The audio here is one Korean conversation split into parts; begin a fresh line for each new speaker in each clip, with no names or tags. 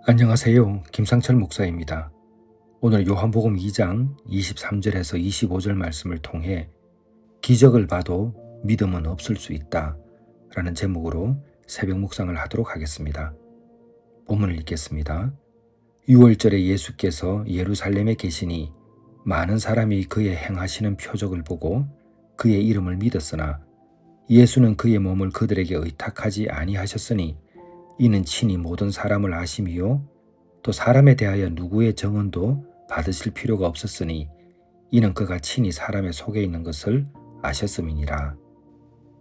안녕하세요. 김상철 목사입니다. 오늘 요한복음 2장 23절에서 25절 말씀을 통해 기적을 봐도 믿음은 없을 수 있다 라는 제목으로 새벽 묵상을 하도록 하겠습니다. 본문을 읽겠습니다. 6월절에 예수께서 예루살렘에 계시니 많은 사람이 그의 행하시는 표적을 보고 그의 이름을 믿었으나 예수는 그의 몸을 그들에게 의탁하지 아니하셨으니 이는 친히 모든 사람을 아심이요 또 사람에 대하여 누구의 증언도 받으실 필요가 없었으니 이는 그가 친히 사람의 속에 있는 것을 아셨음이니라.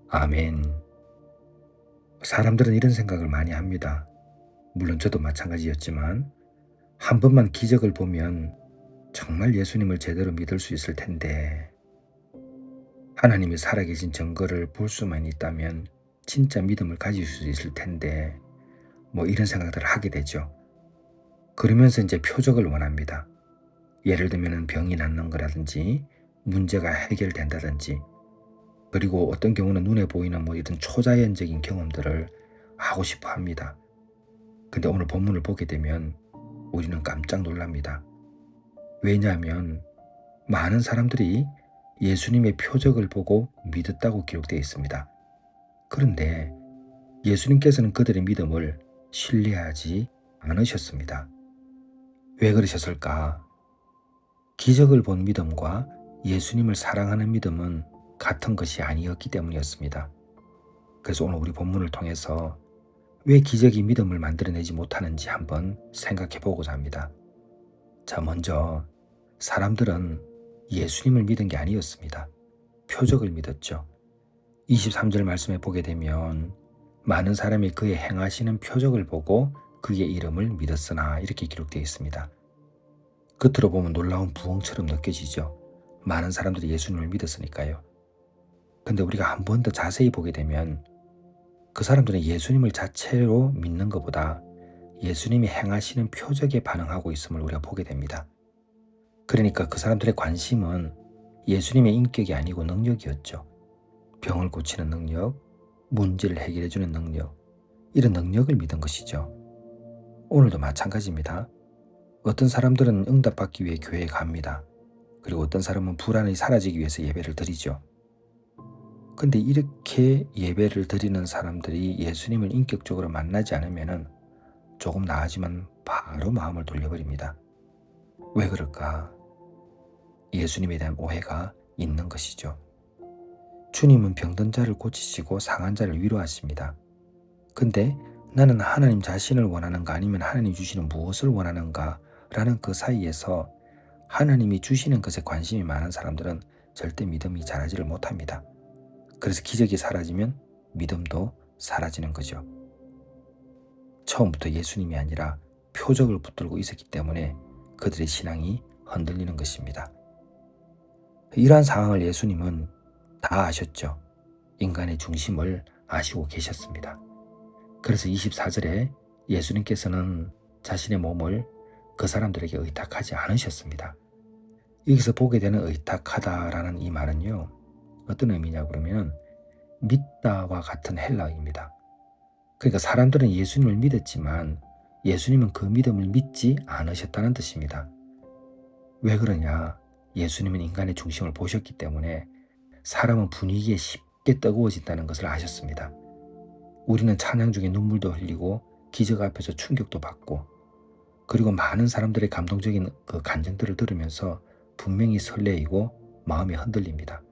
아멘. 사람들은 이런 생각을 많이 합니다. 물론 저도 마찬가지였지만 한 번만 기적을 보면 정말 예수님을 제대로 믿을 수 있을 텐데, 하나님이 살아계신 증거를 볼 수만 있다면 진짜 믿음을 가질 수 있을 텐데, 이런 생각들을 하게 되죠. 그러면서 이제 표적을 원합니다. 예를 들면 병이 낫는 거라든지 문제가 해결된다든지, 그리고 어떤 경우는 눈에 보이는 이런 초자연적인 경험들을 하고 싶어 합니다. 근데 오늘 본문을 보게 되면 우리는 깜짝 놀랍니다. 왜냐하면 많은 사람들이 예수님의 표적을 보고 믿었다고 기록되어 있습니다. 그런데 예수님께서는 그들의 믿음을 신뢰하지 않으셨습니다. 왜 그러셨을까? 기적을 본 믿음과 예수님을 사랑하는 믿음은 같은 것이 아니었기 때문이었습니다. 그래서 오늘 우리 본문을 통해서 왜 기적이 믿음을 만들어내지 못하는지 한번 생각해 보고자 합니다. 자, 먼저 사람들은 예수님을 믿은 게 아니었습니다. 표적을 믿었죠. 23절 말씀에 보게 되면 많은 사람이 그의 행하시는 표적을 보고 그의 이름을 믿었으나 이렇게 기록되어 있습니다. 겉으로 보면 놀라운 부흥처럼 느껴지죠. 많은 사람들이 예수님을 믿었으니까요. 근데 우리가 한 번 더 자세히 보게 되면 그 사람들은 예수님을 자체로 믿는 것보다 예수님이 행하시는 표적에 반응하고 있음을 우리가 보게 됩니다. 그러니까 그 사람들의 관심은 예수님의 인격이 아니고 능력이었죠. 병을 고치는 능력, 문제를 해결해주는 능력, 이런 능력을 믿은 것이죠. 오늘도 마찬가지입니다. 어떤 사람들은 응답받기 위해 교회에 갑니다. 그리고 어떤 사람은 불안이 사라지기 위해서 예배를 드리죠. 근데 이렇게 예배를 드리는 사람들이 예수님을 인격적으로 만나지 않으면 조금 나아지만 바로 마음을 돌려버립니다. 왜 그럴까? 예수님에 대한 오해가 있는 것이죠. 주님은 병든 자를 고치시고 상한 자를 위로하십니다. 근데 나는 하나님 자신을 원하는가 아니면 하나님 주시는 무엇을 원하는가 라는 그 사이에서 하나님이 주시는 것에 관심이 많은 사람들은 절대 믿음이 자라지를 못합니다. 그래서 기적이 사라지면 믿음도 사라지는 거죠. 처음부터 예수님이 아니라 표적을 붙들고 있었기 때문에 그들의 신앙이 흔들리는 것입니다. 이러한 상황을 예수님은 다 아셨죠. 인간의 중심을 아시고 계셨습니다. 그래서 24절에 예수님께서는 자신의 몸을 그 사람들에게 의탁하지 않으셨습니다. 여기서 보게 되는 의탁하다라는 이 말은요, 어떤 의미냐 그러면 믿다와 같은 헬라어입니다. 그러니까 사람들은 예수님을 믿었지만 예수님은 그 믿음을 믿지 않으셨다는 뜻입니다. 왜 그러냐? 예수님은 인간의 중심을 보셨기 때문에 사람은 분위기에 쉽게 뜨거워진다는 것을 아셨습니다. 우리는 찬양 중에 눈물도 흘리고 기적 앞에서 충격도 받고, 그리고 많은 사람들의 감동적인 그 간증들을 들으면서 분명히 설레이고 마음이 흔들립니다.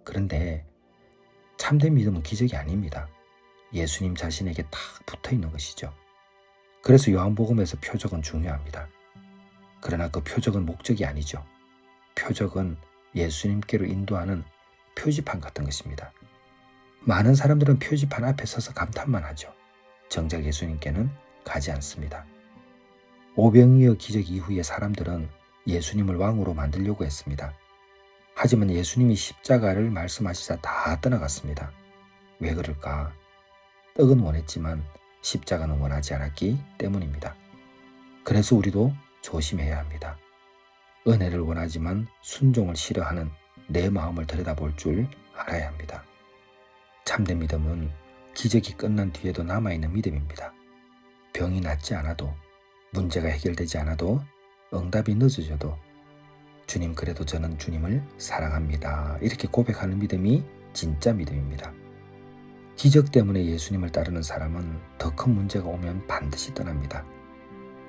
그런데 참된 믿음은 기적이 아닙니다. 예수님 자신에게 딱 붙어있는 것이죠. 그래서 요한복음에서 표적은 중요합니다. 그러나 그 표적은 목적이 아니죠. 표적은 예수님께로 인도하는 표지판 같은 것입니다. 많은 사람들은 표지판 앞에 서서 감탄만 하죠. 정작 예수님께는 가지 않습니다. 오병이어 기적 이후에 사람들은 예수님을 왕으로 만들려고 했습니다. 하지만 예수님이 십자가를 말씀하시자 다 떠나갔습니다. 왜 그럴까? 떡은 원했지만 십자가는 원하지 않았기 때문입니다. 그래서 우리도 조심해야 합니다. 은혜를 원하지만 순종을 싫어하는 내 마음을 들여다볼 줄 알아야 합니다. 참된 믿음은 기적이 끝난 뒤에도 남아있는 믿음입니다. 병이 낫지 않아도, 문제가 해결되지 않아도 응답이 늦어져도 주님 그래도 저는 주님을 사랑합니다. 이렇게 고백하는 믿음이 진짜 믿음입니다. 기적 때문에 예수님을 따르는 사람은 더 큰 문제가 오면 반드시 떠납니다.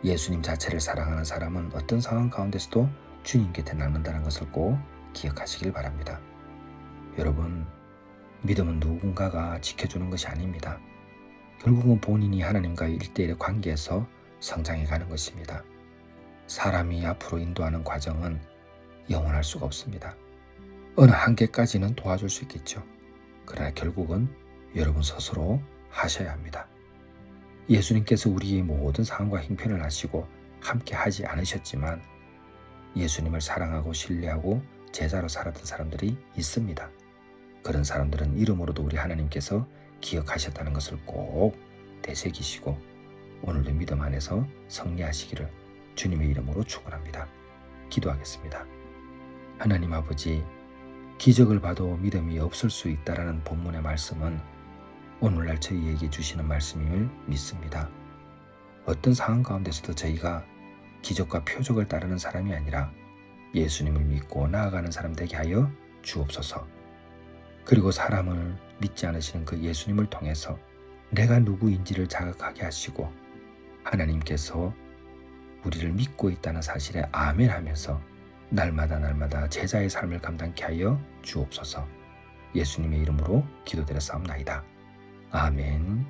예수님 자체를 사랑하는 사람은 어떤 상황 가운데서도 주님 곁에 남는다는 것을 꼭 기억하시길 바랍니다. 여러분, 믿음은 누군가가 지켜주는 것이 아닙니다. 결국은 본인이 하나님과의 1대1의 관계에서 성장해가는 것입니다. 사람이 앞으로 인도하는 과정은 영원할 수가 없습니다. 어느 한계까지는 도와줄 수 있겠죠. 그러나 결국은 여러분 스스로 하셔야 합니다. 예수님께서 우리의 모든 상황과 형편을 아시고 함께 하지 않으셨지만 예수님을 사랑하고 신뢰하고 제자로 살았던 사람들이 있습니다. 그런 사람들은 이름으로도 우리 하나님께서 기억하셨다는 것을 꼭 되새기시고 오늘도 믿음 안에서 승리하시기를 주님의 이름으로 축원합니다. 기도하겠습니다. 하나님 아버지, 기적을 봐도 믿음이 없을 수 있다라는 본문의 말씀은 오늘날 저희에게 주시는 말씀임을 믿습니다. 어떤 상황 가운데서도 저희가 기적과 표적을 따르는 사람이 아니라 예수님을 믿고 나아가는 사람 되게 하여 주옵소서. 그리고 사람을 믿지 않으시는 그 예수님을 통해서 내가 누구인지를 자각하게 하시고 하나님께서 우리를 믿고 있다는 사실에 아멘 하면서 날마다 제자의 삶을 감당케 하여 주옵소서. 예수님의 이름으로 기도드렸사옵나이다. 아멘.